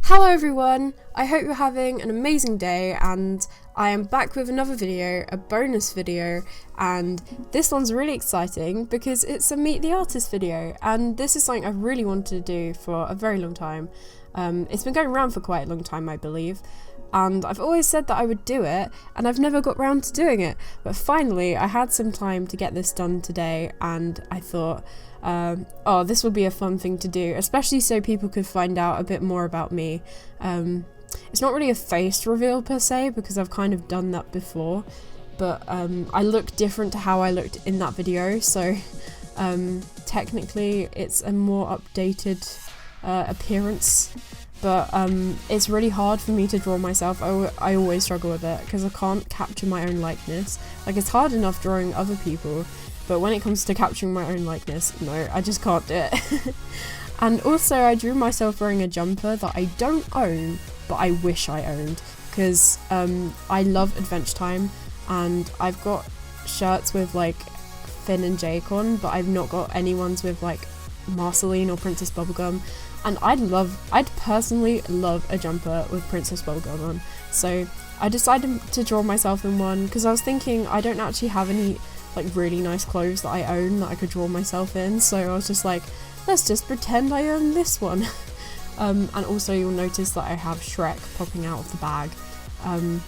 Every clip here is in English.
Hello everyone, I hope you're having an amazing day, and I am back with another video, a bonus video, and this one's really exciting because it's a Meet the Artist video, and this is something I've really wanted to do for a very long time. It's been going around for quite a long time, I believe, and I've always said that I would do it, and I've never got round to doing it, but finally I had some time to get this done today, and I thought, oh, this would be a fun thing to do, especially so people could find out a bit more about me. It's not really a face reveal per se, because I've kind of done that before, but I look different to how I looked in that video, so technically it's a more updated appearance, but it's really hard for me to draw myself. I always struggle with it because I can't capture my own likeness. Like, it's hard enough drawing other people, but when it comes to capturing my own likeness, no, I just can't do it. And also I drew myself wearing a jumper that I don't own, but I wish I owned, because I love Adventure Time, and I've got shirts with like Finn and Jake on, but I've not got any ones with like Marceline or Princess Bubblegum, and I'd personally love a jumper with Princess Bubblegum on. So I decided to draw myself in one, because I was thinking I don't actually have any like really nice clothes that I own that I could draw myself in, so I was just like, let's just pretend I own this one. And also you'll notice that I have Shrek popping out of the bag. I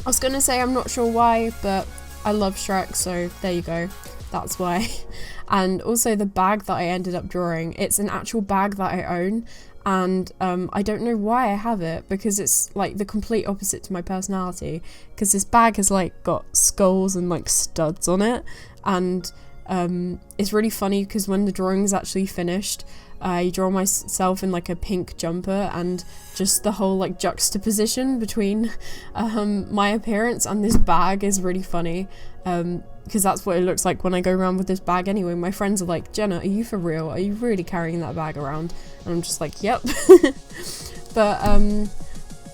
was gonna say I'm not sure why, but I love Shrek, so there you go, that's why. And also the bag that I ended up drawing, it's an actual bag that I own, and I don't know why I have it, because it's like the complete opposite to my personality, because this bag has like got skulls and like studs on it, and it's really funny because when the drawing is actually finished, I draw myself in like a pink jumper, and just the whole like juxtaposition between my appearance and this bag is really funny, because that's what it looks like when I go around with this bag anyway. My friends are like, Jenna, are you for real? Are you really carrying that bag around? And I'm just like, yep. But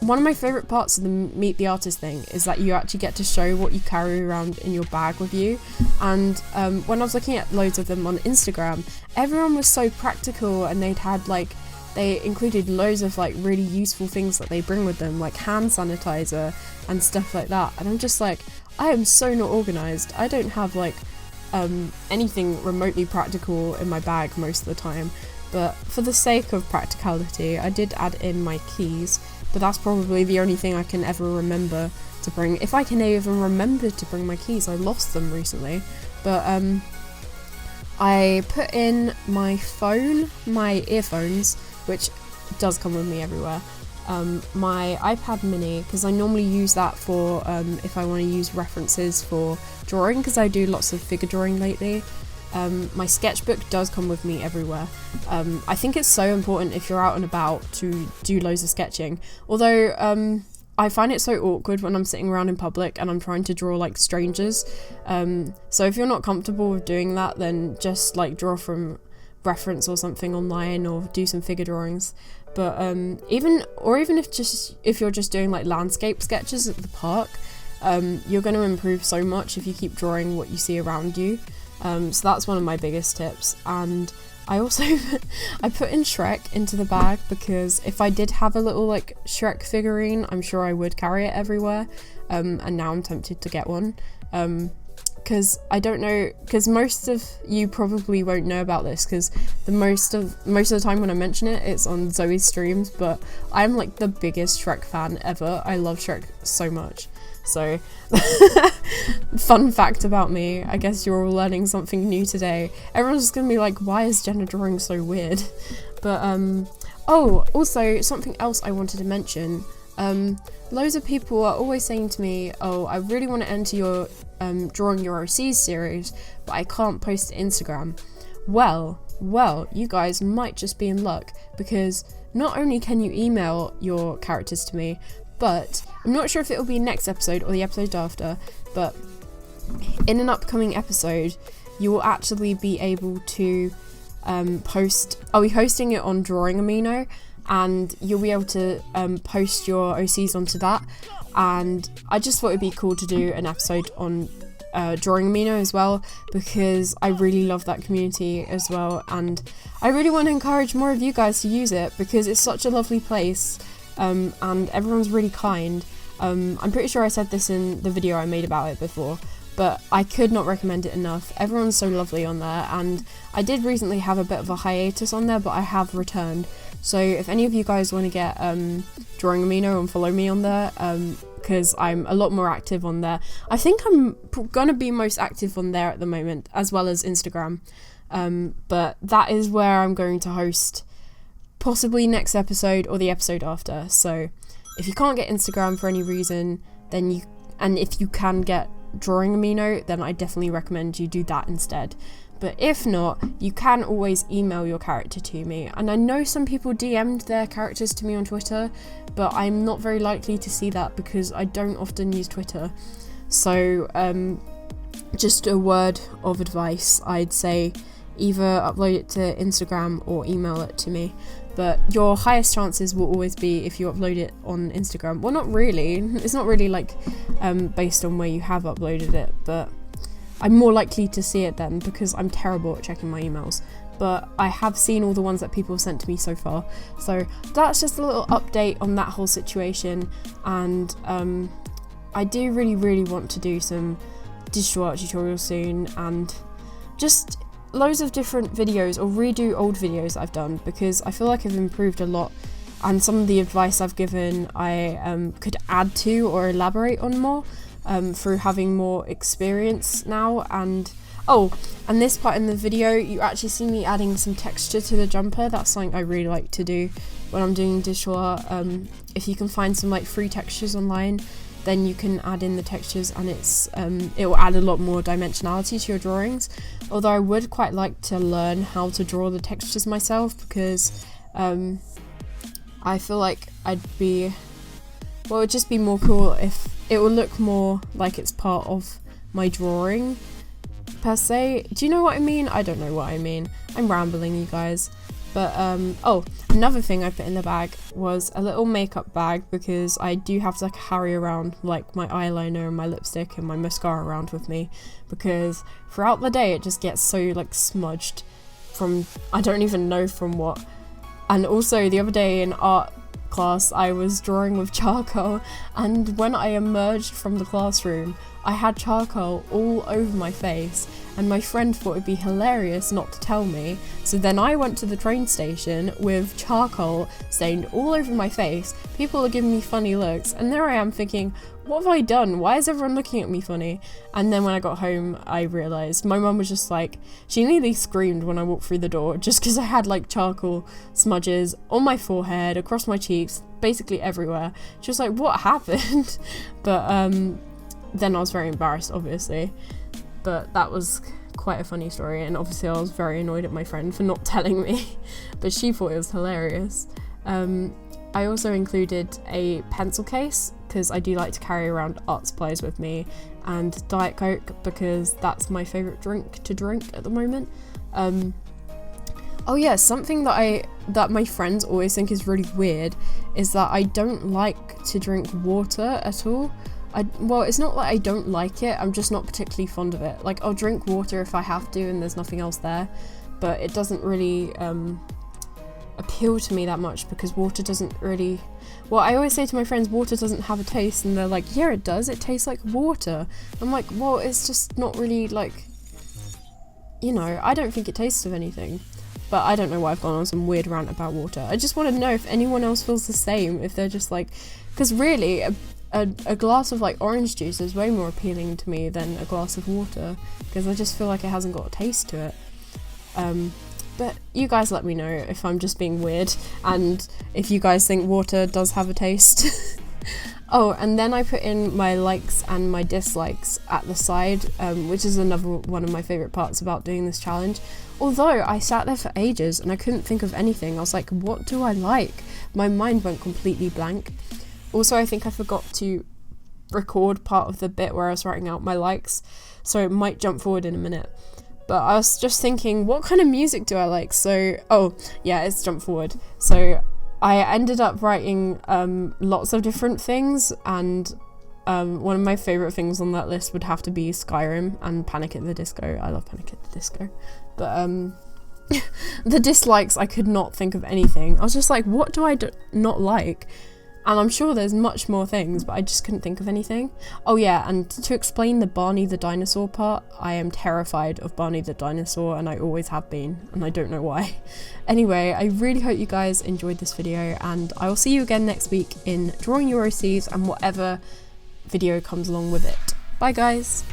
one of my favourite parts of the Meet the Artist thing is that you actually get to show what you carry around in your bag with you, and when I was looking at loads of them on Instagram, everyone was so practical, and they included loads of like really useful things that they bring with them, like hand sanitizer and stuff like that, and I'm just like, I am so not organised. I don't have like anything remotely practical in my bag most of the time, but for the sake of practicality I did add in my keys, but that's probably the only thing I can ever remember to bring. If I can even remember to bring my keys, I lost them recently. But I put in my phone, my earphones, which does come with me everywhere, my iPad mini, because I normally use that for if I want to use references for drawing, because I do lots of figure drawing lately. My sketchbook does come with me everywhere. I think it's so important if you're out and about to do loads of sketching, although I find it so awkward when I'm sitting around in public and I'm trying to draw like strangers, so if you're not comfortable with doing that, then just like draw from reference or something online, or do some figure drawings. But even if you're just doing like landscape sketches at the park, you're going to improve so much if you keep drawing what you see around you. So that's one of my biggest tips. And I also I put in Shrek into the bag, because if I did have a little like Shrek figurine, I'm sure I would carry it everywhere, and now I'm tempted to get one, because I don't know, because most of you probably won't know about this, because most of the time when I mention it, it's on Zoe's streams, but I'm like the biggest Shrek fan ever. I love Shrek so much. So fun fact about me, I guess you're all learning something new today. Everyone's just gonna be like, why is Jenna drawing so weird? But oh, also something else I wanted to mention, loads of people are always saying to me, oh, I really want to enter your drawing your OCs series, but I can't post to Instagram. Well, you guys might just be in luck, because not only can you email your characters to me, but I'm not sure if it'll be next episode or the episode after, but in an upcoming episode you will actually be able to post. I'll be hosting it on Drawing Amino, and you'll be able to post your OCs onto that, and I just thought it'd be cool to do an episode on Drawing Amino as well, because I really love that community as well, and I really want to encourage more of you guys to use it, because it's such a lovely place. and everyone's really kind. I'm pretty sure I said this in the video I made about it before, but I could not recommend it enough. Everyone's so lovely on there, and I did recently have a bit of a hiatus on there, but I have returned. So if any of you guys want to get Drawing Amino and follow me on there, because I'm a lot more active on there. I think I'm gonna be most active on there at the moment, as well as Instagram. But that is where I'm going to host possibly next episode or the episode after. So if you can't get Instagram for any reason, then if you can get Drawing Amino, then I definitely recommend you do that instead. But if not, you can always email your character to me. And I know some people DM'd their characters to me on Twitter, but I'm not very likely to see that because I don't often use Twitter. So just a word of advice, I'd say either upload it to Instagram or email it to me. But your highest chances will always be if you upload it on Instagram. Well, not really. It's not really like based on where you have uploaded it, but I'm more likely to see it then because I'm terrible at checking my emails. But I have seen all the ones that people have sent to me so far. So that's just a little update on that whole situation. And I do really want to do some digital art tutorials soon, and just loads of different videos, or redo old videos I've done, because I feel like I've improved a lot, and some of the advice I've given I could add to or elaborate on more through having more experience now. And this part in the video, you actually see me adding some texture to the jumper. That's something I really like to do when I'm doing digital art. If you can find some like free textures online, then you can add in the textures, and it will add a lot more dimensionality to your drawings. Although I would quite like to learn how to draw the textures myself, because I feel like it would just be more cool if it would look more like it's part of my drawing per se. Do you know what I mean? I don't know what I mean. I'm rambling, you guys. But another thing I put in the bag was a little makeup bag, because I do have to carry around like my eyeliner and my lipstick and my mascara around with me, because throughout the day it just gets so like smudged from I don't even know from what. And also the other day in art class I was drawing with charcoal, and when I emerged from the classroom I had charcoal all over my face, and my friend thought it'd be hilarious not to tell me. So then I went to the train station with charcoal stained all over my face. People are giving me funny looks, and there I am thinking, what have I done? Why is everyone looking at me funny? And then when I got home I realised my mum was just like, she nearly screamed when I walked through the door, just because I had like charcoal smudges on my forehead, across my cheeks, basically everywhere. She was like, what happened? But then I was very embarrassed, obviously, but that was quite a funny story, and obviously I was very annoyed at my friend for not telling me, but she thought it was hilarious. I also included a pencil case, because I do like to carry around art supplies with me, and Diet Coke, because that's my favourite drink to drink at the moment. Oh yeah, something that my friends always think is really weird is that I don't like to drink water at all. Well, it's not like I don't like it, I'm just not particularly fond of it. Like, I'll drink water if I have to and there's nothing else there, but it doesn't really appeal to me that much, because water doesn't really... Well, I always say to my friends, water doesn't have a taste, and they're like, yeah, it does, it tastes like water. I'm like, well, it's just not really like... You know, I don't think it tastes of anything. But I don't know why I've gone on some weird rant about water. I just want to know if anyone else feels the same, if they're just like... Because really... A glass of like orange juice is way more appealing to me than a glass of water, because I just feel like it hasn't got a taste to it. But you guys let me know if I'm just being weird, and if you guys think water does have a taste. Oh, and then I put in my likes and my dislikes at the side, which is another one of my favourite parts about doing this challenge. Although I sat there for ages and I couldn't think of anything. I was like, what do I like? My mind went completely blank. Also, I think I forgot to record part of the bit where I was writing out my likes, so it might jump forward in a minute. But I was just thinking, what kind of music do I like? So, oh, yeah, it's jump forward. So I ended up writing lots of different things, and one of my favourite things on that list would have to be Skyrim and Panic at the Disco. I love Panic at the Disco. But the dislikes, I could not think of anything. I was just like, what do I not like? And I'm sure there's much more things, but I just couldn't think of anything. Oh yeah, and to explain the Barney the dinosaur part, I am terrified of Barney the dinosaur, and I always have been, and I don't know why. Anyway, I really hope you guys enjoyed this video, and I will see you again next week in Drawing Your OCs and whatever video comes along with it. Bye guys!